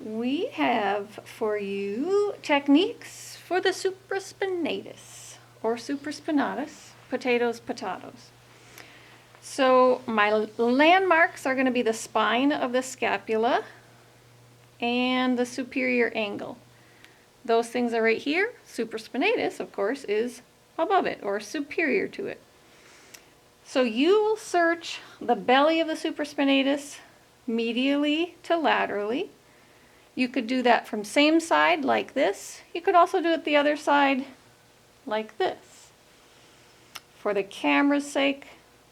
we have for you techniques for the supraspinatus or supraspinatus, potatoes. So my landmarks are going to be the spine of the scapula and the superior angle. Those things are right here. Supraspinatus, of course, is above it or superior to it. So you will search the belly of the supraspinatus medially to laterally. You could do that from same side like this. You could also do it the other side like this. For the camera's sake,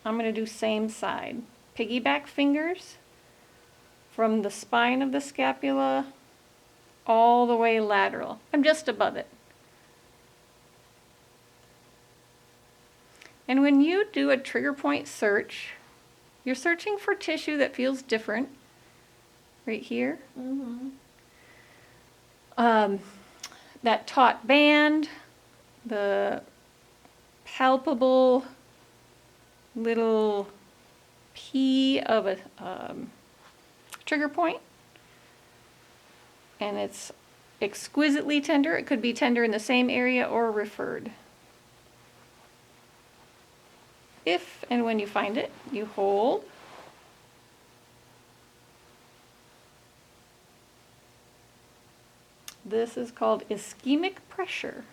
I'm going to do same side. Piggyback fingers from the spine of the scapula all the way lateral. I'm just above it. And when you do a trigger point search, you're searching for tissue that feels different. Right here. That taut band, the palpable little P of a trigger point, and it's exquisitely tender. It could be tender in the same area or referred. If and when you find it, you hold. This is called ischemic pressure.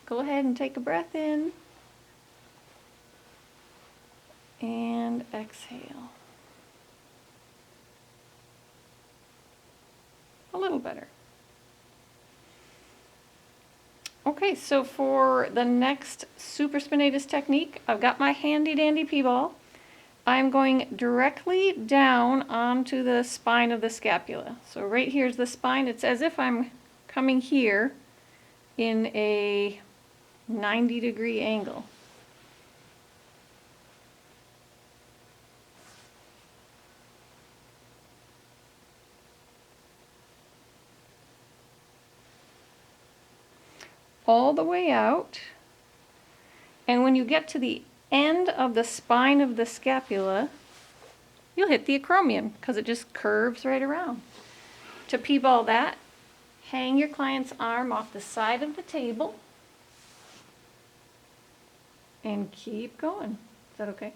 Go ahead and take a breath in and exhale. A little better. Okay, so for the next supraspinatus technique, I've got my handy dandy P-ball. I'm going directly down onto the spine of the scapula. So right here's the spine. It's as if I'm coming here in a 90-degree angle. All the way out. And when you get to the end of the spine of the scapula, you'll hit the acromion because it just curves right around. To P-ball that, hang your client's arm off the side of the table and keep going. Is that okay?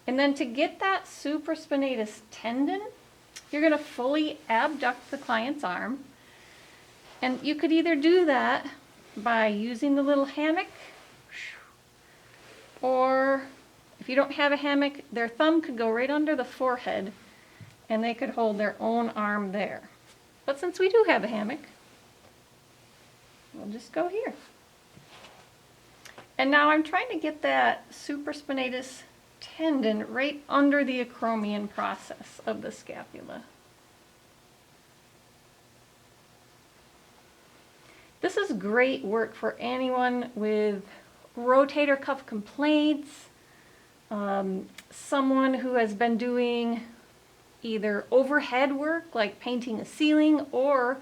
And then to get that supraspinatus tendon, you're going to fully abduct the client's arm. And you could either do that by using the little hammock, or if you don't have a hammock, their thumb could go right under the forehead and they could hold their own arm there. But since we do have a hammock, we'll just go here. And now I'm trying to get that supraspinatus tendon right under the acromion process of the scapula. This is great work for anyone with rotator cuff complaints, someone who has been doing either overhead work like painting a ceiling or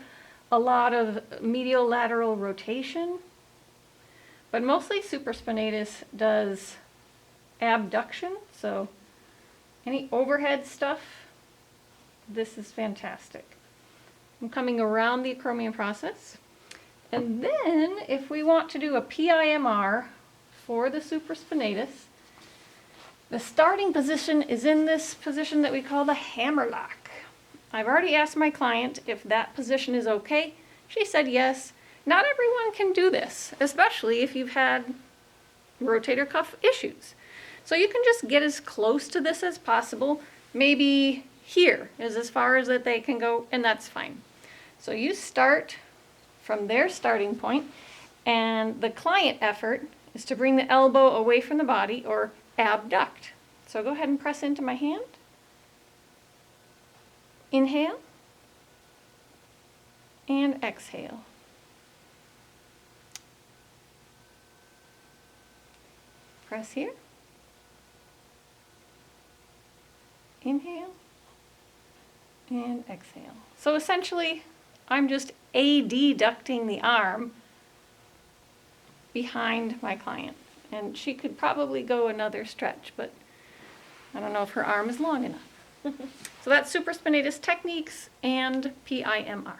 a lot of medial lateral rotation. But mostly supraspinatus does abduction, so any overhead stuff, this is fantastic. I'm coming around the acromion process. And then if we want to do a PIMR for the supraspinatus, the starting position is in this position that we call the hammerlock. I've already asked my client if that position is okay. She said yes. Not everyone can do this, especially if you've had rotator cuff issues. So you can just get as close to this as possible. Maybe here is as far as that they can go, and that's fine. So you start from their starting point, and the client effort is to bring the elbow away from the body or abduct. So go ahead and press into my hand. Inhale and exhale. Press here. Inhale and exhale. So essentially, I'm just adducting the arm behind my client. And she could probably go another stretch, but I don't know if her arm is long enough. So that's supraspinatus techniques and PIMR.